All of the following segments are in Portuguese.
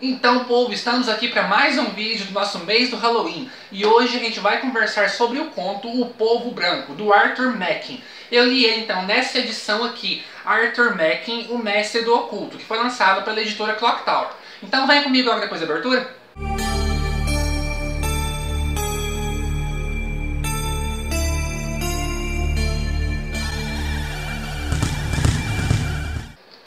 Então, povo, estamos aqui para mais um vídeo do nosso mês do Halloween. E hoje a gente vai conversar sobre o conto O Povo Branco, do Arthur Machen. Eu li ele, então, nessa edição aqui, Arthur Machen, O Mestre do Oculto, que foi lançado pela editora Clock Tower. Então vem comigo logo depois da abertura.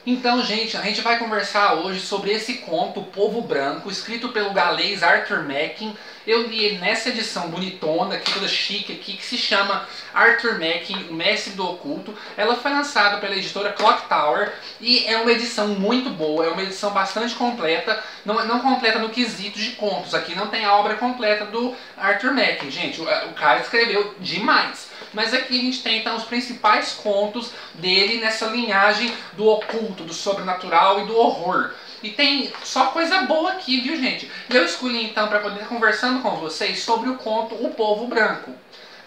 Então, gente, a gente vai conversar hoje sobre esse conto, O Povo Branco, escrito pelo galês Arthur Machen. Eu li ele nessa edição bonitona, aqui, toda chique aqui, que se chama Arthur Machen, O Mestre do Oculto. Ela foi lançada pela editora Clock Tower e é uma edição muito boa, é uma edição bastante completa, não completa no quesito de contos. Aqui não tem a obra completa do Arthur Machen, gente, o cara escreveu demais. Mas aqui a gente tem então os principais contos dele nessa linhagem do oculto, do sobrenatural e do horror. E tem só coisa boa aqui, viu, gente? Eu escolhi então para poder estar conversando com vocês sobre o conto O Povo Branco.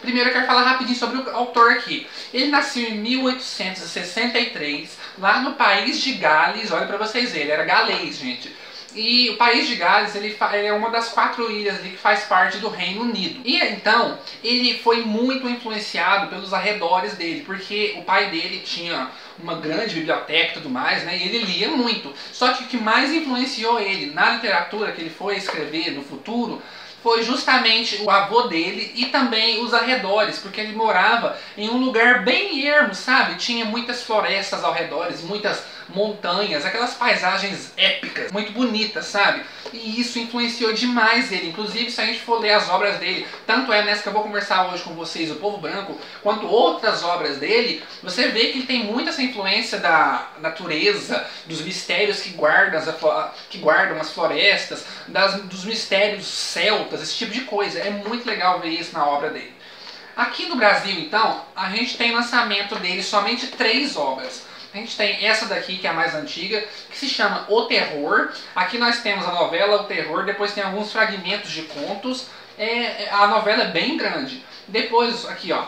Primeiro eu quero falar rapidinho sobre o autor aqui. Ele nasceu em 1863, lá no país de Gales. Olha para vocês verem, ele era galês, gente. E o país de Gales, ele é uma das 4 ilhas ali que faz parte do Reino Unido. E então, ele foi muito influenciado pelos arredores dele, porque o pai dele tinha uma grande biblioteca e tudo mais, né? E ele lia muito. Só que o que mais influenciou ele na literatura que ele foi escrever no futuro foi justamente o avô dele e também os arredores, porque ele morava em um lugar bem ermo, sabe? Tinha muitas florestas ao redor, muitas montanhas, aquelas paisagens épicas, muito bonitas, sabe? E isso influenciou demais ele. Inclusive, se a gente for ler as obras dele, tanto é nessa que eu vou conversar hoje com vocês, O Povo Branco, quanto outras obras dele, você vê que ele tem muita essa influência da natureza, dos mistérios que guardam as florestas, dos mistérios celtas, esse tipo de coisa. É muito legal ver isso na obra dele. Aqui no Brasil, então, a gente tem lançamento dele somente 3 obras. A gente tem essa daqui, que é a mais antiga, que se chama O Terror. Aqui nós temos a novela O Terror, depois tem alguns fragmentos de contos. A novela é bem grande. Depois, aqui ó,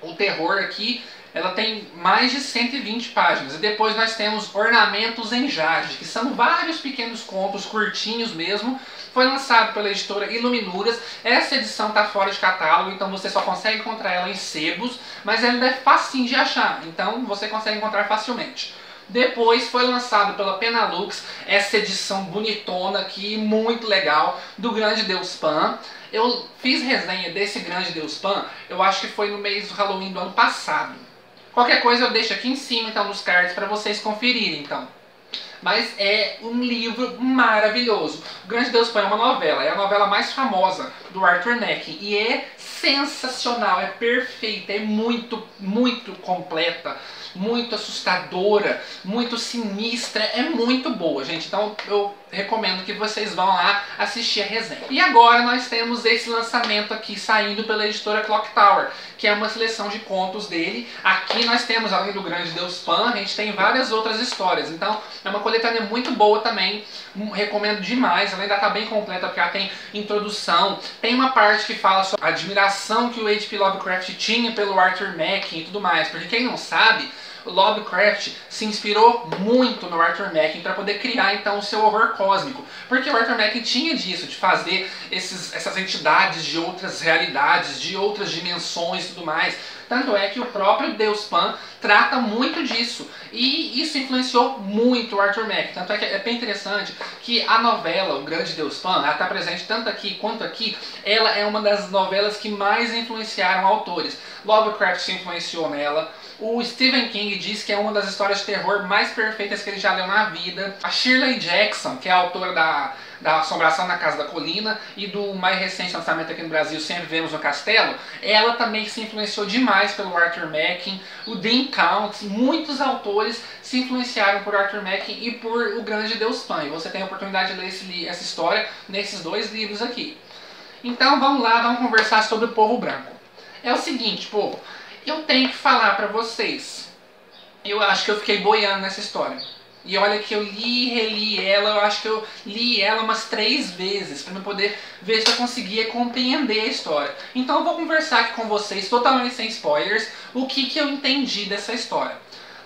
O Terror aqui, ela tem mais de 120 páginas. E depois nós temos Ornamentos em Jade, que são vários pequenos contos, curtinhos mesmo. Foi lançado pela editora Iluminuras. Essa edição está fora de catálogo, então você só consegue encontrar ela em sebos, mas ela ainda é facinho de achar, então você consegue encontrar facilmente. Depois foi lançado pela Penalux essa edição bonitona aqui, muito legal, do Grande Deus Pan. Eu fiz resenha desse Grande Deus Pan, eu acho que foi no mês do Halloween do ano passado. Qualquer coisa eu deixo aqui em cima então nos cards para vocês conferirem então. Mas é um livro maravilhoso. O Grande Deus Pan é uma novela, é a novela mais famosa do Arthur Machen e é sensacional, é perfeita, é muito completa, muito assustadora, muito sinistra, é muito boa, gente. Então eu recomendo que vocês vão lá assistir a resenha. E agora nós temos esse lançamento aqui saindo pela editora Clock Tower, que é uma seleção de contos dele. Aqui nós temos, além do Grande Deus Pan, a gente tem várias outras histórias. Então é uma coletânea muito boa também, recomendo demais. Ela ainda está bem completa porque ela tem introdução, tem uma parte que fala sobre a admiração que o H.P. Lovecraft tinha pelo Arthur Machen e tudo mais. Porque quem não sabe, o Lovecraft se inspirou muito no Arthur Machen para poder criar então o seu horror cósmico. Porque o Arthur Machen tinha disso, de fazer essas entidades de outras realidades, de outras dimensões e tudo mais. Tanto é que o próprio Deus Pan trata muito disso. E isso influenciou muito o Arthur Machen. Tanto é que é bem interessante que a novela, O Grande Deus Pan, ela está presente tanto aqui quanto aqui. Ela é uma das novelas que mais influenciaram autores. Lovecraft se influenciou nela. O Stephen King diz que é uma das histórias de terror mais perfeitas que ele já leu na vida. A Shirley Jackson, que é a autora da Assombração na Casa da Colina e do mais recente lançamento aqui no Brasil, Sempre Vemos no Castelo, ela também se influenciou demais pelo Arthur Machen. O Dean Koontz, muitos autores se influenciaram por Arthur Machen e por O Grande Deus Pan. E você tem a oportunidade de ler essa história nesses 2 livros aqui. Então vamos lá, vamos conversar sobre O Povo Branco. É o seguinte, povo, eu tenho que falar pra vocês, eu acho que eu fiquei boiando nessa história. E olha que eu li e reli ela, eu acho que eu li ela umas 3 vezes para eu poder ver se eu conseguia compreender a história. Então eu vou conversar aqui com vocês, totalmente sem spoilers, o que eu entendi dessa história.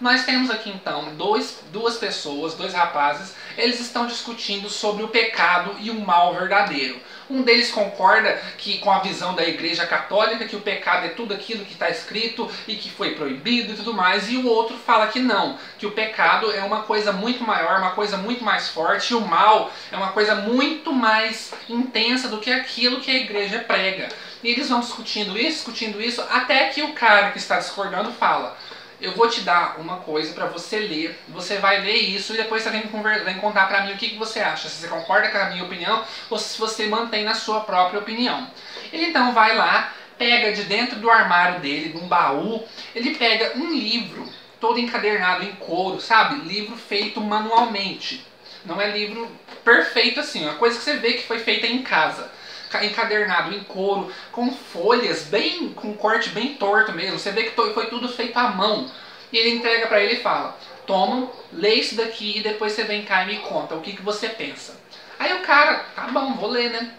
Nós temos aqui então duas pessoas, dois rapazes, eles estão discutindo sobre o pecado e o mal verdadeiro. Um deles concorda que com a visão da Igreja Católica, que o pecado é tudo aquilo que está escrito e que foi proibido e tudo mais, e o outro fala que não, que o pecado é uma coisa muito maior, uma coisa muito mais forte, e o mal é uma coisa muito mais intensa do que aquilo que a Igreja prega. E eles vão discutindo isso, até que o cara que está discordando fala: eu vou te dar uma coisa para você ler, você vai ler isso e depois você vem contar para mim o que você acha, se você concorda com a minha opinião ou se você mantém na sua própria opinião. Ele então vai lá, pega de dentro do armário dele, de um baú, ele pega um livro todo encadernado em couro, sabe? Livro feito manualmente. Não é livro perfeito assim, é uma coisa que você vê que foi feita em casa. Encadernado em couro, com folhas, com corte bem torto mesmo. Você vê que foi tudo feito à mão. E ele entrega para ele e fala: toma, lê isso daqui e depois você vem cá e me conta o que você pensa. Aí o cara, tá bom, vou ler, né?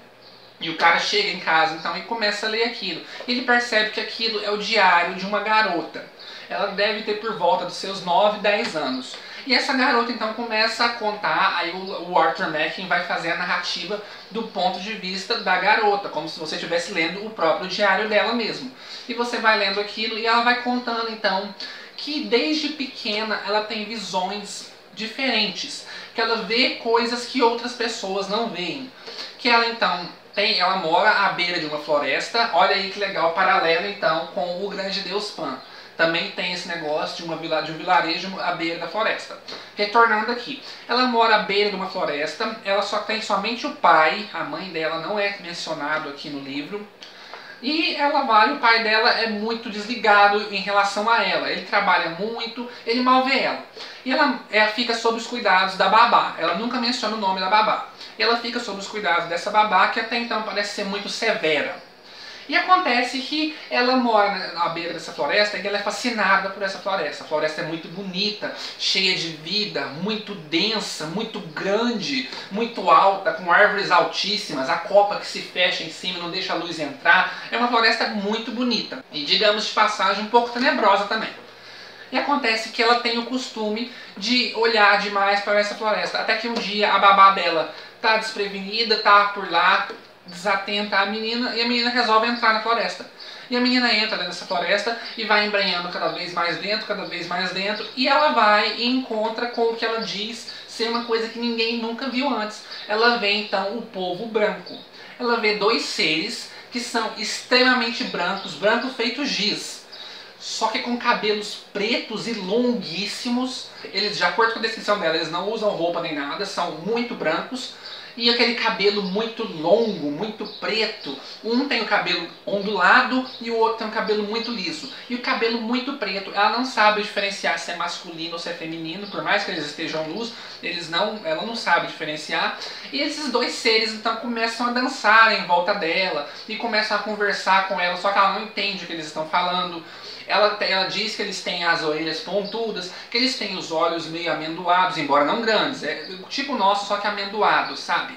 E o cara chega em casa então e começa a ler aquilo. Ele percebe que aquilo é o diário de uma garota. Ela deve ter por volta dos seus 9, 10 anos. E essa garota então começa a contar, aí o Arthur Machen vai fazer a narrativa do ponto de vista da garota, como se você estivesse lendo o próprio diário dela mesmo. E você vai lendo aquilo e ela vai contando então que desde pequena ela tem visões diferentes, que ela vê coisas que outras pessoas não veem. Que ela então ela mora à beira de uma floresta, olha aí que legal, paralelo então com o grande deus Pan. Também tem esse negócio de um vilarejo à beira da floresta. Retornando aqui, ela mora à beira de uma floresta, ela só tem somente o pai, a mãe dela não é mencionado aqui no livro. E o pai dela é muito desligado em relação a ela. Ele trabalha muito, ele mal vê ela. E ela fica sob os cuidados da babá. Ela nunca menciona o nome da babá. E ela fica sob os cuidados dessa babá, que até então parece ser muito severa. E acontece que ela mora na beira dessa floresta e ela é fascinada por essa floresta. A floresta é muito bonita, cheia de vida, muito densa, muito grande, muito alta, com árvores altíssimas, a copa que se fecha em cima não deixa a luz entrar. É uma floresta muito bonita e, digamos de passagem, um pouco tenebrosa também. E acontece que ela tem o costume de olhar demais para essa floresta, até que um dia a babá dela está desprevenida, está por lá, desatenta a menina, e a menina resolve entrar na floresta. E a menina entra dentro dessa floresta e vai embrenhando cada vez mais dentro, e ela vai e encontra com o que ela diz ser uma coisa que ninguém nunca viu antes. Ela vê então o povo branco. Ela vê dois seres que são extremamente brancos, branco feito giz, só que com cabelos pretos e longuíssimos. Eles, de acordo com a descrição dela, eles não usam roupa nem nada, são muito brancos. E aquele cabelo muito longo, muito preto. Um tem o cabelo ondulado e o outro tem o cabelo muito liso. E o cabelo muito preto, ela não sabe diferenciar se é masculino ou se é feminino, por mais que eles estejam nus, ela não sabe diferenciar. E esses dois seres então começam a dançar em volta dela e começam a conversar com ela, só que ela não entende o que eles estão falando. Ela diz que eles têm as orelhas pontudas, que eles têm os olhos meio amendoados, embora não grandes, é tipo o nosso, só que amendoado, sabe?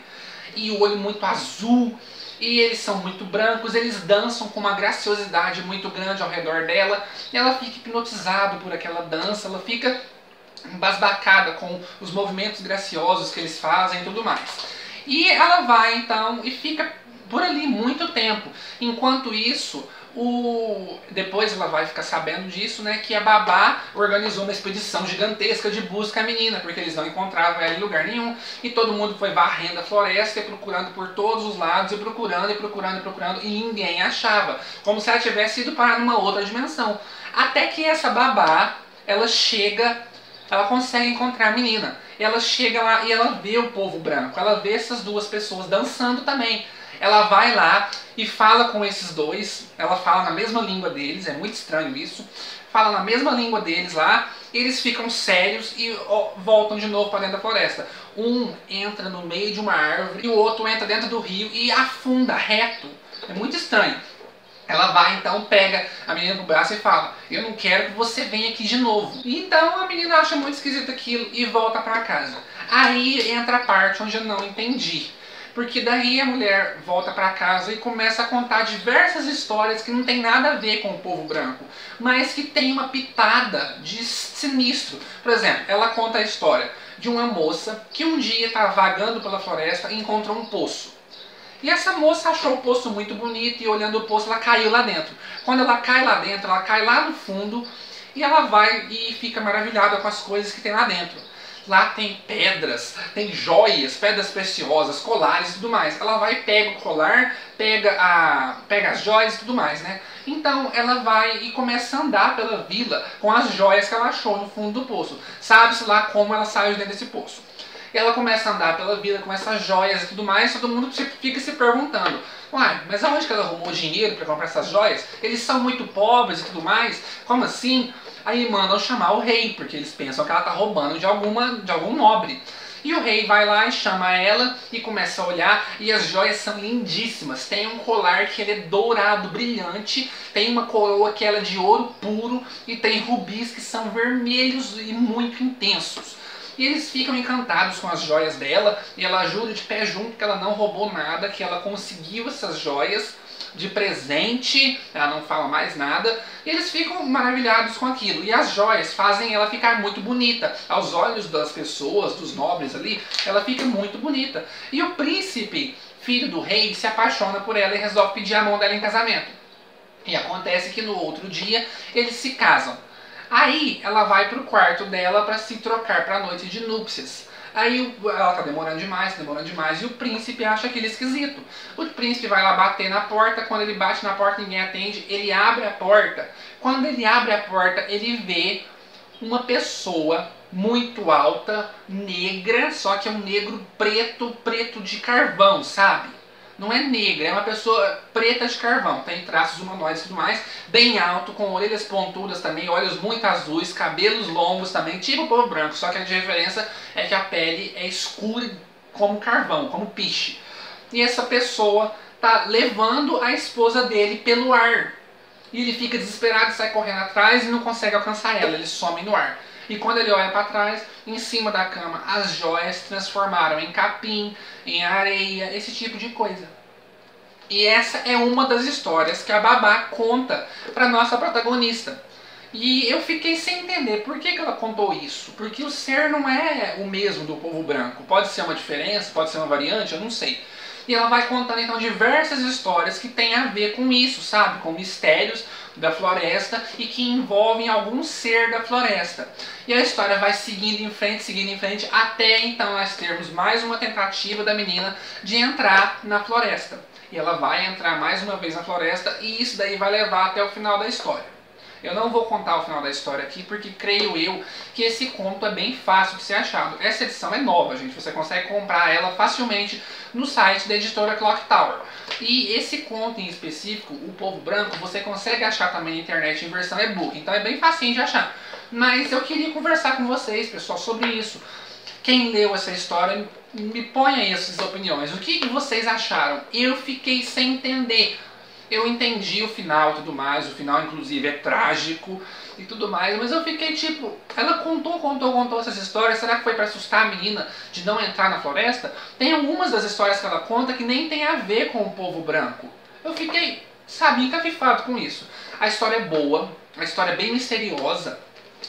E o olho muito azul, e eles são muito brancos, eles dançam com uma graciosidade muito grande ao redor dela, e ela fica hipnotizada por aquela dança, ela fica embasbacada com os movimentos graciosos que eles fazem e tudo mais. E ela vai então e fica por ali muito tempo. Enquanto isso, depois ela vai ficar sabendo disso, né, que a babá organizou uma expedição gigantesca de busca à menina, porque eles não encontravam ela em lugar nenhum, e todo mundo foi varrendo a floresta e procurando por todos os lados, e procurando, e ninguém achava, como se ela tivesse ido parar numa outra dimensão. Até que essa babá, ela consegue encontrar a menina. Ela chega lá e ela vê o povo branco, ela vê essas duas pessoas dançando também. Ela vai lá e fala com esses dois, ela fala na mesma língua deles, é muito estranho isso, fala na mesma língua deles lá, eles ficam sérios e voltam de novo para dentro da floresta. Um entra no meio de uma árvore e o outro entra dentro do rio e afunda reto. É muito estranho. Ela vai então, pega a menina no braço e fala: eu não quero que você venha aqui de novo. Então a menina acha muito esquisito aquilo e volta para casa. Aí entra a parte onde eu não entendi. Porque daí a mulher volta para casa e começa a contar diversas histórias que não tem nada a ver com o povo branco, mas que tem uma pitada de sinistro. Por exemplo, ela conta a história de uma moça que um dia estava vagando pela floresta e encontrou um poço. E essa moça achou o poço muito bonito e olhando o poço ela caiu lá dentro. Quando ela cai lá dentro, ela cai lá no fundo e ela vai e fica maravilhada com as coisas que tem lá dentro. Lá tem pedras, tem joias, pedras preciosas, colares e tudo mais. Ela vai e pega o colar, pega as joias e tudo mais, né? Então ela vai e começa a andar pela vila com as joias que ela achou no fundo do poço. Sabe-se lá como ela saiu de dentro desse poço. E ela começa a andar pela vila com essas joias e tudo mais, todo mundo fica se perguntando: uai, mas aonde que ela arrumou dinheiro para comprar essas joias? Eles são muito pobres e tudo mais, como assim? Aí mandam chamar o rei, porque eles pensam que ela está roubando de algum nobre. E o rei vai lá e chama ela e começa a olhar, e as joias são lindíssimas. Tem um colar que ele é dourado, brilhante, tem uma coroa que ela é de ouro puro, e tem rubis que são vermelhos e muito intensos. E eles ficam encantados com as joias dela, e ela jura de pé junto que ela não roubou nada, que ela conseguiu essas joias de presente, ela não fala mais nada, e eles ficam maravilhados com aquilo. E as joias fazem ela ficar muito bonita. Aos olhos das pessoas, dos nobres ali, ela fica muito bonita. E o príncipe, filho do rei, se apaixona por ela e resolve pedir a mão dela em casamento. E acontece que no outro dia eles se casam. Aí ela vai pro quarto dela para se trocar para a noite de núpcias. Aí ela tá demorando demais, e o príncipe acha aquilo esquisito. O príncipe vai lá bater na porta, quando ele bate na porta ninguém atende, ele abre a porta. Quando ele abre a porta, ele vê uma pessoa muito alta, negra, só que é um negro preto de carvão, sabe? Não é negra, é uma pessoa preta de carvão, tem traços humanoides e tudo mais, bem alto, com orelhas pontudas também, olhos muito azuis, cabelos longos também, tipo o povo branco, só que a diferença é que a pele é escura como carvão, como piche. E essa pessoa tá levando a esposa dele pelo ar. E ele fica desesperado, sai correndo atrás e não consegue alcançar ela, ele some no ar. E quando ele olha para trás, em cima da cama, as joias se transformaram em capim, em areia, esse tipo de coisa. E essa é uma das histórias que a Babá conta para nossa protagonista. E eu fiquei sem entender por que ela contou isso. Porque o ser não é o mesmo do povo branco. Pode ser uma diferença, pode ser uma variante, eu não sei. E ela vai contando então diversas histórias que tem a ver com isso, sabe? Com mistérios da floresta e que envolvem algum ser da floresta. E a história vai seguindo em frente, até então nós termos mais uma tentativa da menina de entrar na floresta. E ela vai entrar mais uma vez na floresta e isso daí vai levar até o final da história. Eu não vou contar o final da história aqui, porque creio eu que esse conto é bem fácil de ser achado. Essa edição é nova, gente. Você consegue comprar ela facilmente no site da editora Clock Tower. E esse conto em específico, O Povo Branco, você consegue achar também na internet em versão e-book. Então é bem facinho de achar. Mas eu queria conversar com vocês, pessoal, sobre isso. Quem leu essa história, me põe aí essas opiniões. O que vocês acharam? Eu fiquei sem entender. Eu entendi o final e tudo mais, o final inclusive é trágico e tudo mais, mas eu fiquei tipo, ela contou essas histórias, será que foi para assustar a menina de não entrar na floresta? Tem algumas das histórias que ela conta que nem tem a ver com o povo branco. Eu fiquei, sabe, encafifado com isso. A história é boa, a história é bem misteriosa.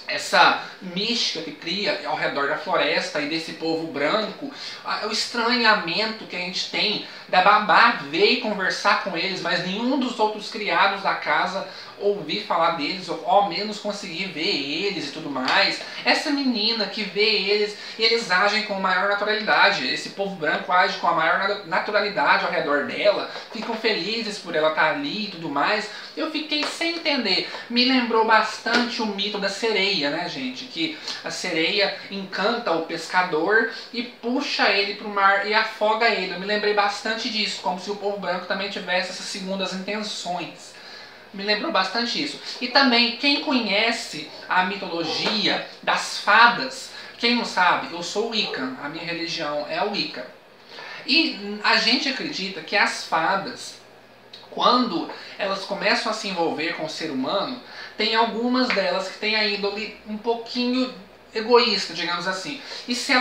Essa mística que cria ao redor da floresta e desse povo branco, o estranhamento que a gente tem da Babá ver e conversar com eles, mas nenhum dos outros criados da casa ouvir falar deles, ou ao menos conseguir ver eles e tudo mais. Essa menina que vê eles e eles agem com maior naturalidade, esse povo branco age com a maior naturalidade ao redor dela, ficam felizes por ela estar ali e tudo mais. Eu fiquei sem entender. Me lembrou bastante o mito da sereia, né, gente? Que a sereia encanta o pescador e puxa ele para o mar e afoga ele. Eu me lembrei bastante disso, como se o povo branco também tivesse essas segundas intenções. Me lembrou bastante isso. E também, quem conhece a mitologia das fadas, quem não sabe, eu sou Wiccan, a minha religião é a Wicca. E a gente acredita que as fadas, quando elas começam a se envolver com o ser humano, tem algumas delas que têm a índole um pouquinho egoísta, digamos assim. E se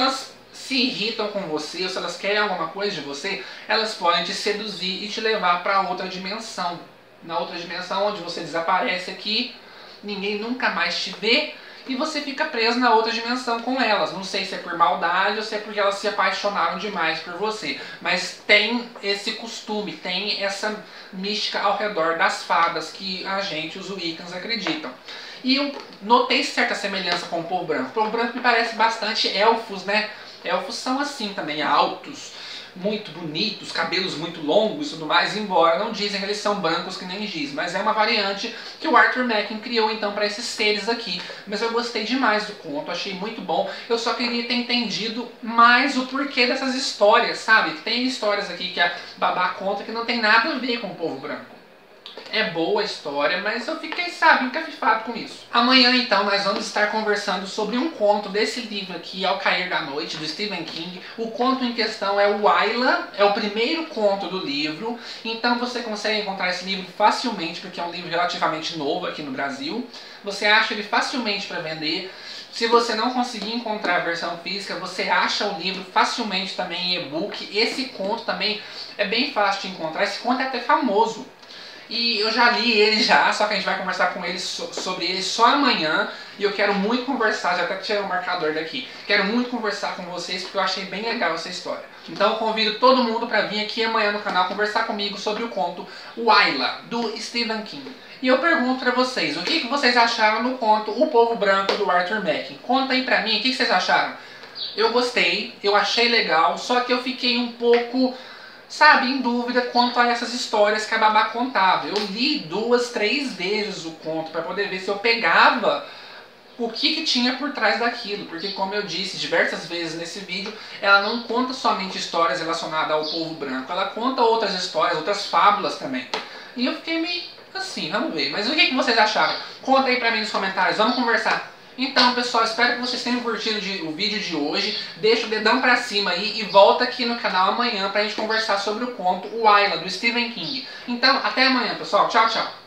se irritam com você, ou se elas querem alguma coisa de você, elas podem te seduzir e te levar para outra dimensão. Na outra dimensão, onde você desaparece aqui, ninguém nunca mais te vê, e você fica preso na outra dimensão com elas. Não sei se é por maldade ou se é porque elas se apaixonaram demais por você. Mas tem esse costume, tem essa mística ao redor das fadas que a gente, os Wiccans, acreditam. E eu notei certa semelhança com o povo branco. O povo branco me parece bastante elfos, né? Elfos são assim também, altos, muito bonitos, cabelos muito longos e tudo mais, embora não dizem que eles são brancos que nem giz, mas é uma variante que o Arthur Machen criou então para esses seres aqui. Mas eu gostei demais do conto, achei muito bom, eu só queria ter entendido mais o porquê dessas histórias, sabe? Tem histórias aqui que a Babá conta que não tem nada a ver com o povo branco. É boa a história, mas eu fiquei, sabe, encafifado com isso. Amanhã, então, nós vamos estar conversando sobre um conto desse livro aqui, Ao Cair da Noite, do Stephen King. O conto em questão é o Ayla, é o primeiro conto do livro. Então você consegue encontrar esse livro facilmente, porque é um livro relativamente novo aqui no Brasil. Você acha ele facilmente para vender. Se você não conseguir encontrar a versão física, você acha o livro facilmente também em e-book. Esse conto também é bem fácil de encontrar. Esse conto é até famoso. E eu já li ele só que a gente vai conversar com ele sobre ele só amanhã. E eu quero muito conversar, já até tirei o marcador daqui. Quero muito conversar com vocês porque eu achei bem legal essa história. Então eu convido todo mundo para vir aqui amanhã no canal conversar comigo sobre o conto O Ayla, do Stephen King. E eu pergunto para vocês, o que vocês acharam do conto O Povo Branco, do Arthur Machen? Conta aí pra mim, o que vocês acharam? Eu gostei, eu achei legal, só que eu fiquei um pouco, sabe, em dúvida quanto a essas histórias que a Babá contava. Eu li 2, 3 vezes o conto para poder ver se eu pegava o que tinha por trás daquilo. Porque, como eu disse diversas vezes nesse vídeo, ela não conta somente histórias relacionadas ao povo branco. Ela conta outras histórias, outras fábulas também. E eu fiquei meio assim, vamos ver. Mas o que vocês acharam? Conta aí pra mim nos comentários, vamos conversar. Então, pessoal, espero que vocês tenham curtido o vídeo de hoje. Deixa o dedão pra cima aí e volta aqui no canal amanhã pra gente conversar sobre o conto O Ayla, do Stephen King. Então, até amanhã, pessoal. Tchau, tchau.